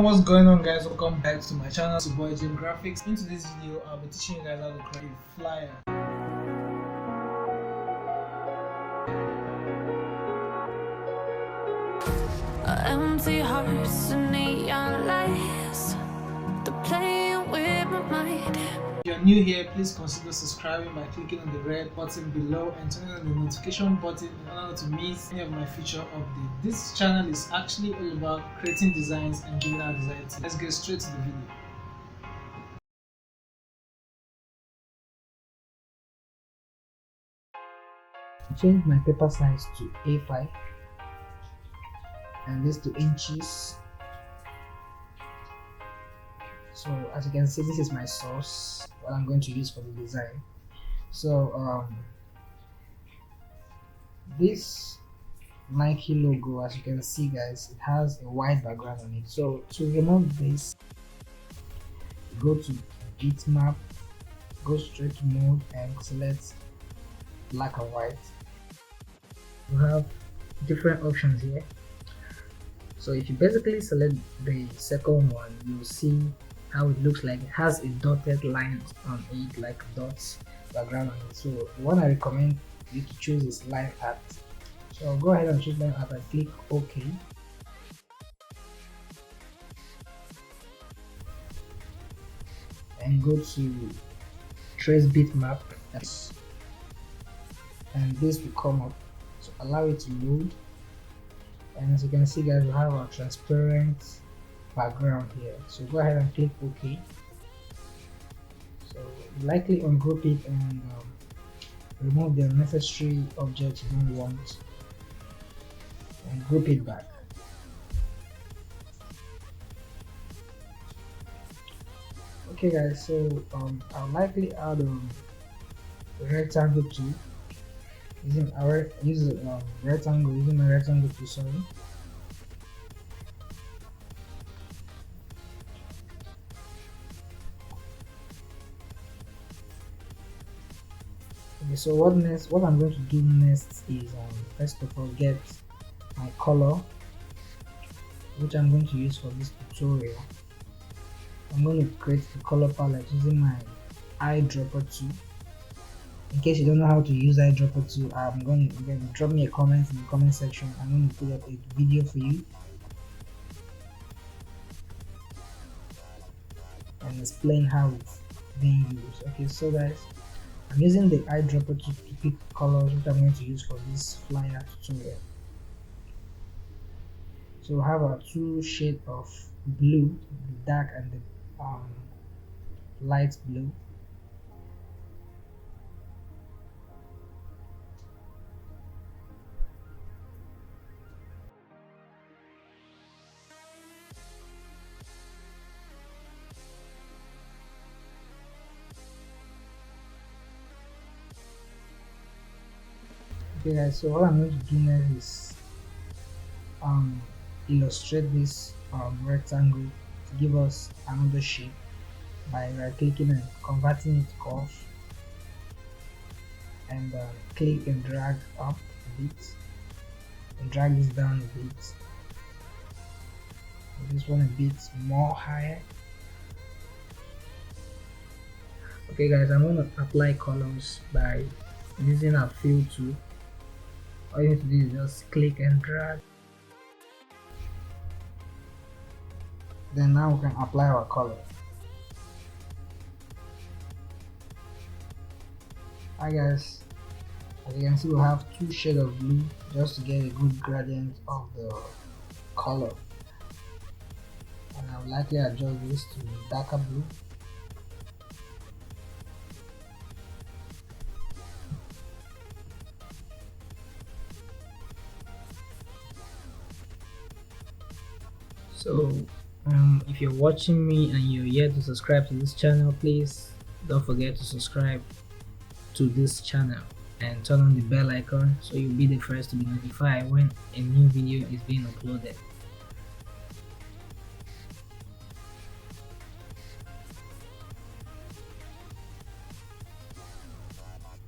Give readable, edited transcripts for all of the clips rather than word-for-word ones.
What's going on, guys? Welcome back to my channel. It's your boy Jim Graphics. In today's video I'll be teaching you guys how to create a flyer. Empty hearts and neon lights, they're playing with my mind. If you're new here, please consider subscribing by clicking on the red button below and turning on the notification button in order to miss any of my future updates. This channel is actually all about creating designs and giving out designs. Let's get straight to the video. Change my paper size to A5 and this to inches. So as you can see, this is my source, what I'm going to use for the design. So this Nike logo, as you can see guys, it has a white background on it. So to remove this, go to bitmap, go straight to mode and select black and white. You have different options here. So if you basically select the second one, you'll see how it looks like. It has a dotted line on it, like dots background on it. So the one I recommend you to choose is line art. So I'll go ahead and choose line art and click OK. And go to trace bitmap, and this will come up. So allow it to load. And as you can see guys, we have our transparent background here. So go ahead and click OK. So likely ungroup it and remove the unnecessary objects you don't want and group it back. Okay guys, so I'll likely add a rectangle tool using my rectangle tool, sorry. Okay, so what I'm going to do next is first of all get my color, which I'm going to use for this tutorial. I'm going to create the color palette using my eyedropper tool. In case you don't know how to use eyedropper tool, you can drop me a comment in the comment section. I'm going to put up a video for you and explain how it's being used. Okay, so guys, I'm using the eyedropper tool to pick colors which I'm going to use for this flyer tutorial. So we have our two shades of blue, the dark and the light blue. Okay guys, so what I'm going to do next is illustrate this rectangle to give us another shape by right clicking and converting it off, and click and drag up a bit and drag this down a bit. This one a bit more higher. Okay guys, I'm going to apply colors by using a fill tool. All you need to do is just click and drag. Then now we can apply our color. Hi guys, as you can see, we have two shades of blue just to get a good gradient of the color. And I'll likely adjust this to darker blue. So if you're watching me and you're yet to subscribe to this channel, please don't forget to subscribe to this channel and turn on the bell icon so you'll be the first to be notified when a new video is being uploaded.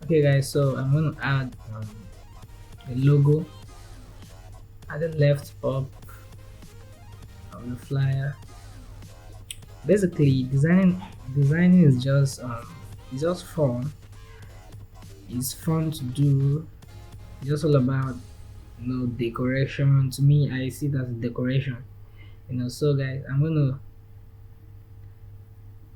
Okay guys, so I'm going to add the logo at the left up of the flyer. Basically, designing is just it's just fun. It's fun to do. It's just all about decoration. To me, I see it as decoration. So guys, I'm gonna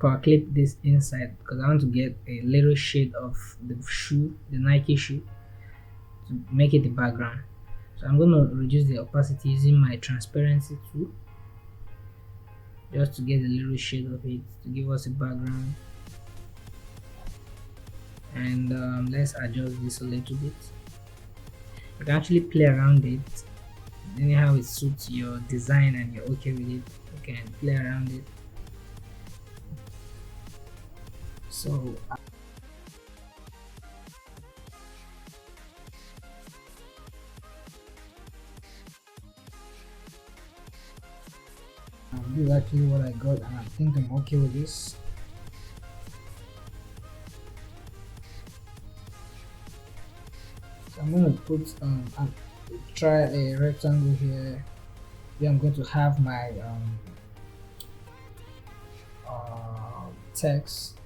power clip this inside because I want to get a little shade of the shoe, the Nike shoe, to make it the background. So I'm gonna reduce the opacity using my transparency tool just to get a little shade of it to give us a background. And let's adjust this a little bit. You can actually play around it anyhow it suits your design and you're okay with it. You can play around it. So this is actually what I got, and I think I'm okay with this. So I'm going to put try a rectangle here. Here I'm going to have my text.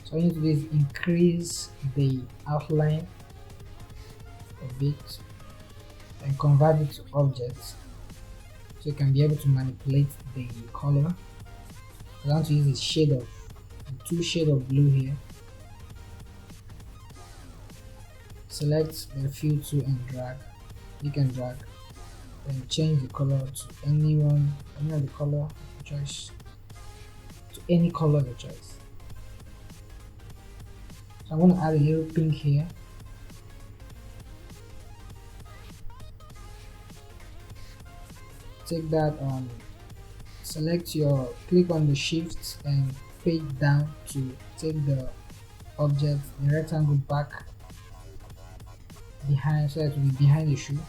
So what I need to do is increase the outline of it and convert it to objects so you can be able to manipulate the color. I want to use a shade of two shades of blue here. Select the fill tool and drag. You can drag and change the color to any of the color of your choice, to any color of your choice. So I'm going to add a little pink here. Take that click on the shift and fade down to take the object, the rectangle back behind, so that it will be behind the shoe.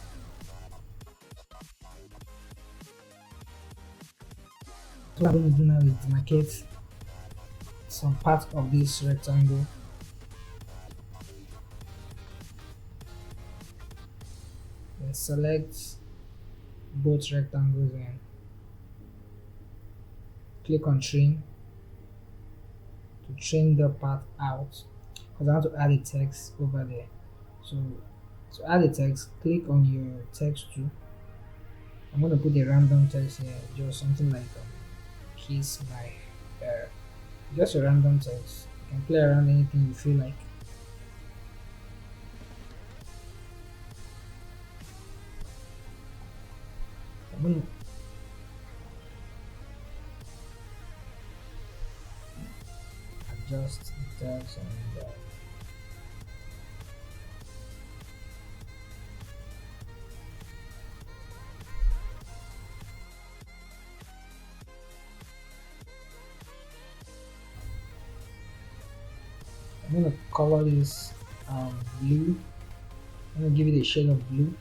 So what I'm going to do now is demarcate some part of this rectangle. Then select both rectangles and click on trim to trim the part out because I want to add a text over there. So to add a text, click on your text tool. I'm going to put a random text here, just something like kiss my hair. Just a random text. You can play around anything you feel like. I'm going to adjust the text and I'm going to color this blue. I'm going to give it a shade of blue.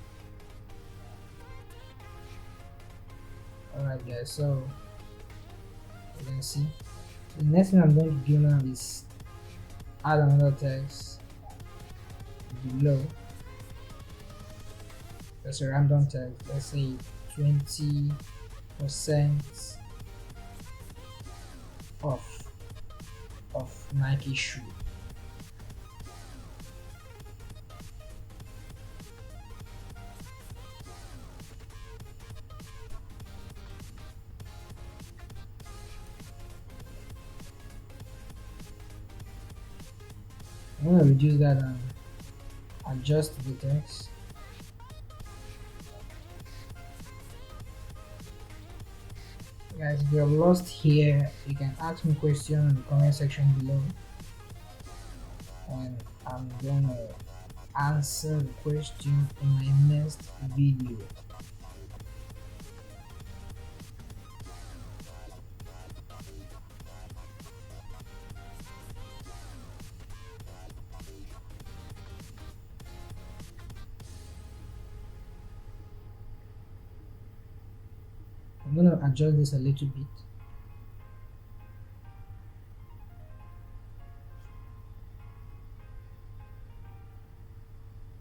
Alright guys, so you can see the next thing I'm going to do now is add another text below. That's a random text, let's say 20% off of Nike shoe. I'm going to reduce that and adjust the text. Guys, if you're lost here, you can ask me questions in the comment section below and I'm gonna answer the question in my next video. I'm going to adjust this a little bit.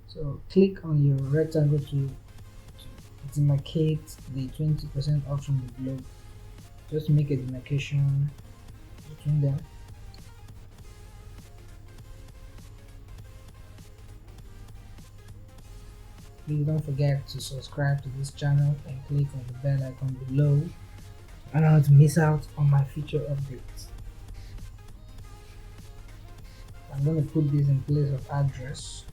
So click on your rectangle to demarcate the 20% off from the globe. Just make a demarcation between them. Please don't forget to subscribe to this channel and click on the bell icon below and not to miss out on my future updates. I'm going to put this in place of address.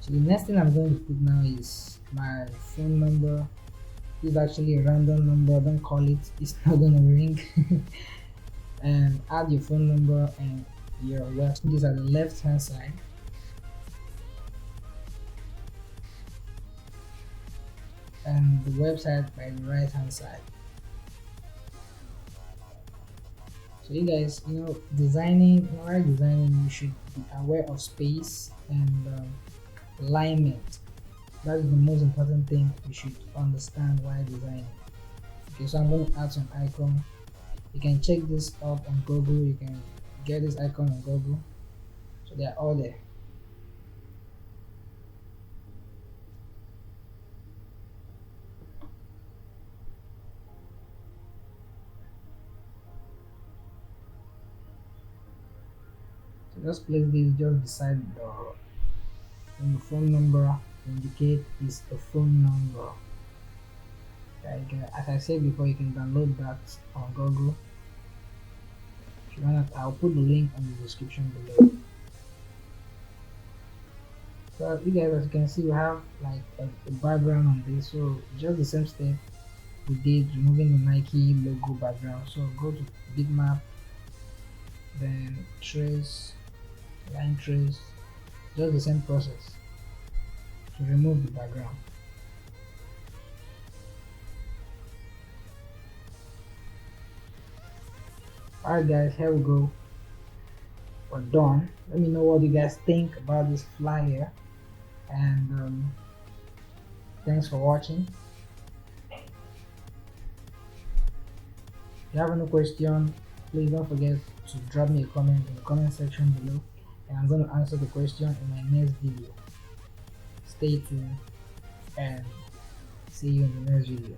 So the next thing I'm going to put now is my phone number. This is actually a random number, don't call it, it's not gonna ring. And add your phone number and your website. These are the left hand side. And the website by the right hand side. So you guys, designing, while designing, you should be aware of space and alignment. That is the most important thing you should understand while designing. Okay, so I'm going to add some icon. You can check this up on Google. You can get this icon on Google. So they are all there. So just place this just beside the phone number to indicate is a phone number. Like as I said before, you can download that on Google. If you want, I'll put the link in the description below. So you guys, as you can see, we have like a background on this. So just the same step we did, removing the Nike logo background. So go to bitmap, then trace, line trace, just the same process to remove the background. Alright guys, here we go, we're done. Let me know what you guys think about this flyer, and thanks for watching. If you have any question, please don't forget to drop me a comment in the comment section below, and I'm going to answer the question in my next video. Stay tuned and see you in the next video.